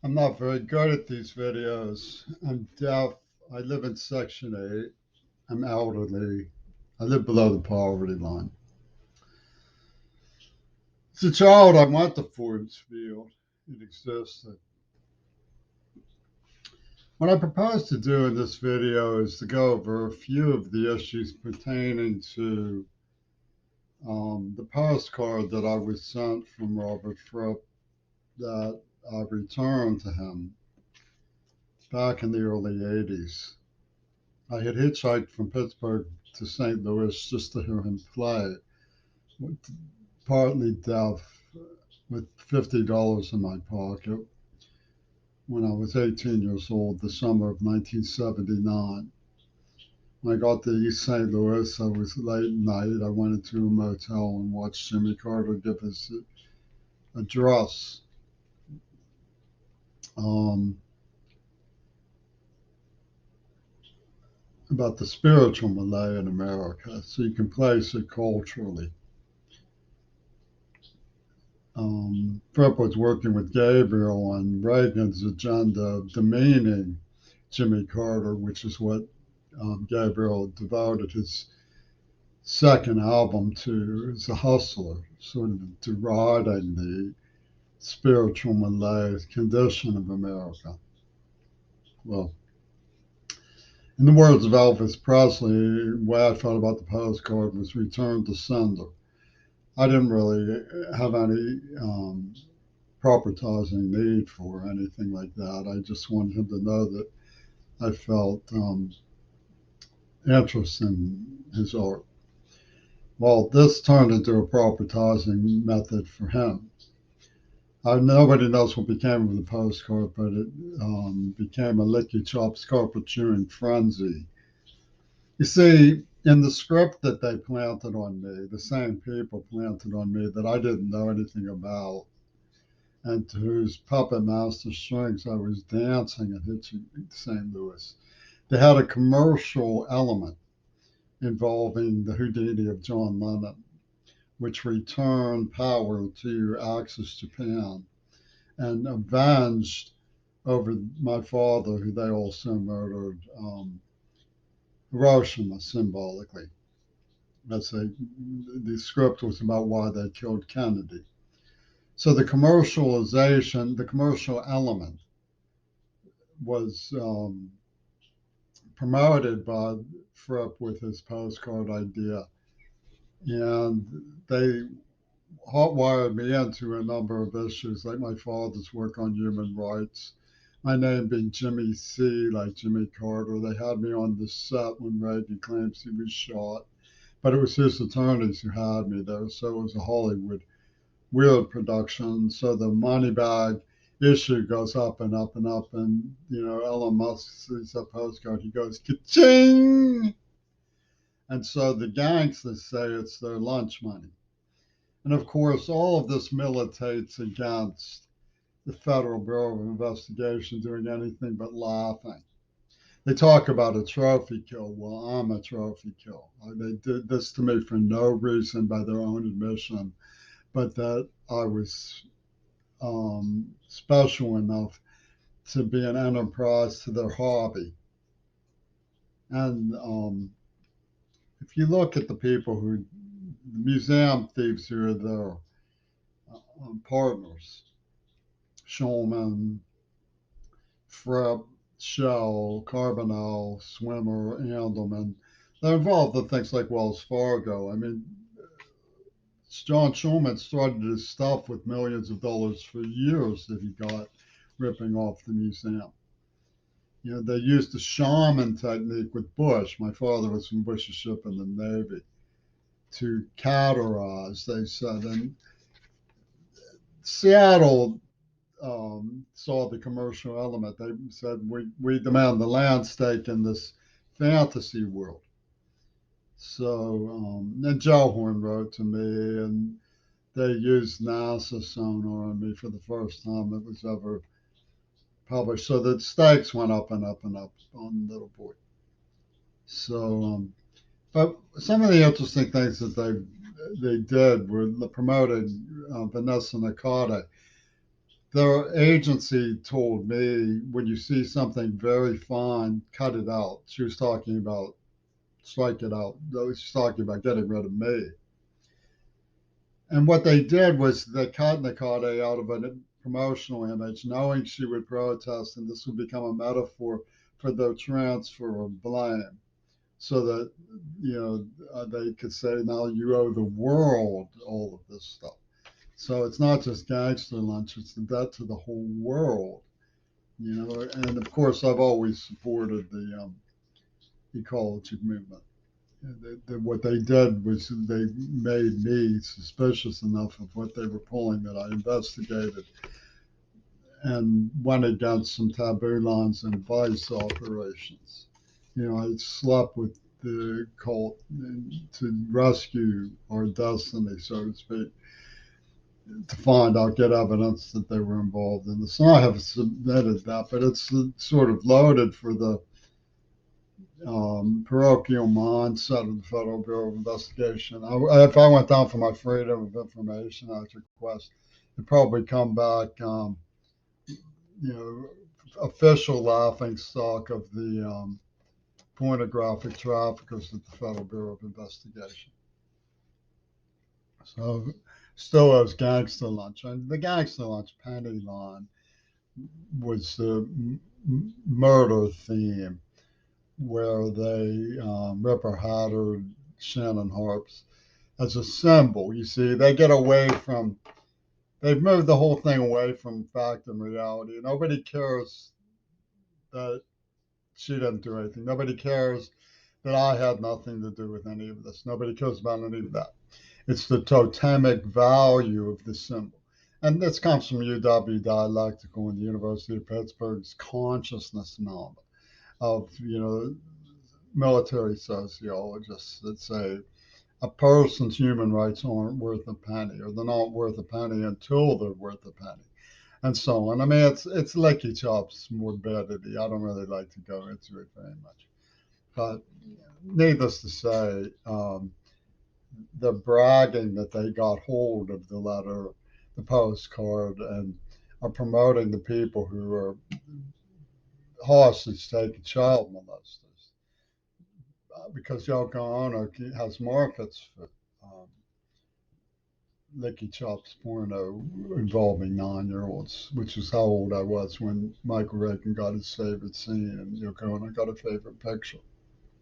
I'm not very good at these videos. I'm deaf. I live in Section 8. I'm elderly. I live below the poverty line. As a child, I went to Ford's Field. It existed. What I propose to do in this video is to go over a few of the issues pertaining to the postcard that I was sent from Robert Fripp that I returned to him back in the early 80s. I had hitchhiked from Pittsburgh to St. Louis just to hear him play, partly deaf, with $50 in my pocket when I was 18 years old, the summer of 1979. When I got to East St. Louis, I was late at night. I went into a motel and watched Jimmy Carter give his address. Um, about the spiritual Malay in America, so you can place it culturally. Fripp was working with Gabriel on Reagan's agenda of demeaning Jimmy Carter, which is what Gabriel devoted his second album to as a hustler, sort of deriding the spiritual Malay condition of America. Well, in the words of Elvis Presley, the way I felt about the postcard was return to sender. I didn't really have any propertizing need for anything like that. I just wanted him to know that I felt interest in his art. Well, this turned into a propertizing method for him. Nobody knows what became of the postcard, but it became a licky chops carpet chewing frenzy. You see, in the script that they planted on me, the same people planted on me that I didn't know anything about, and to whose puppet master strings I was dancing and hitching St. Louis. They had a commercial element involving the Houdini of John Lennon, which returned power to Axis Japan and avenged over my father, who they also murdered, Hiroshima symbolically. The script was about why they killed Kennedy. So the commercialization, the commercial element was promoted by Fripp with his postcard idea. And they hotwired me into a number of issues, like my father's work on human rights, my name being Jimmy C, like Jimmy Carter. They had me on the set when Reagan claims he was shot, but it was his attorneys who had me there, so it was a Hollywood weird production. So the money bag issue goes up and up and up, and Elon Musk sees a postcard, he goes ka-ching, and so the gangsters say it's their lunch money. And of course, all of this militates against the Federal Bureau of Investigation doing anything but laughing. They talk about a trophy kill. Well, I'm a trophy kill. They did this to me for no reason by their own admission, but that I was special enough to be an enterprise to their hobby. And if you look at the people who, the museum thieves who are their partners, Shulman, Fripp, Shell, Carbonell, Swimmer, Andelman, they're involved in things like Wells Fargo. I mean, John Shulman started his stuff with millions of dollars for years that he got ripping off the museum. They used the shaman technique with Bush. My father was from Bush's ship in the Navy to categorize, they said. And Seattle saw the commercial element. They said, we demand the land stake in this fantasy world. So, and Joe Horn wrote to me, and they used NASA sonar on me for the first time it was ever published. So the stakes went up and up and up on Little Boy. So, but some of the interesting things that they did were promoted Vanessa Nakata. Their agency told me when you see something very fine, cut it out. She was talking about strike it out. She's talking about getting rid of me. And what they did was they cut Nakade out of a promotional image, knowing she would protest and this would become a metaphor for their transfer of blame. So that, they could say, now you owe the world all of this stuff. So it's not just gangster lunch, it's the debt to the whole world. And of course, I've always supported the ecology movement. What they did was they made me suspicious enough of what they were pulling that I investigated and went against some taboo lines and vice operations. I slept with the cult to rescue our destiny, so to speak, to find out, get evidence that they were involved in this. And I have submitted that, but it's sort of loaded for the parochial mindset of the Federal Bureau of Investigation. If I went down for my freedom of information Act request, it'd probably come back, you know, official laughing stock of the pornographic traffickers at the Federal Bureau of Investigation. So still has gangster lunch. And the gangster lunch penny line was the murder theme where they Ripper Hatter, Shannon Harps as a symbol. You see, they've moved the whole thing away from fact and reality. Nobody cares that she didn't do anything. Nobody cares that I had nothing to do with any of this. Nobody cares about any of that. It's the totemic value of the symbol. And this comes from UW Dialectical and the University of Pittsburgh's consciousness novel of, military sociologists that say a person's human rights aren't worth a penny, or they're not worth a penny until they're worth a penny, and so on. I mean, it's Licky Chop's morbidity. I don't really like to go into it very much, but needless to say, the bragging that they got hold of the letter, the postcard, and are promoting the people who are hostage taking child molesters because Yoko Ono has markets for Licky Chop's porno involving 9-year-olds, which is how old I was when Michael Reagan got his favorite scene and Yoko Ono got a favorite picture.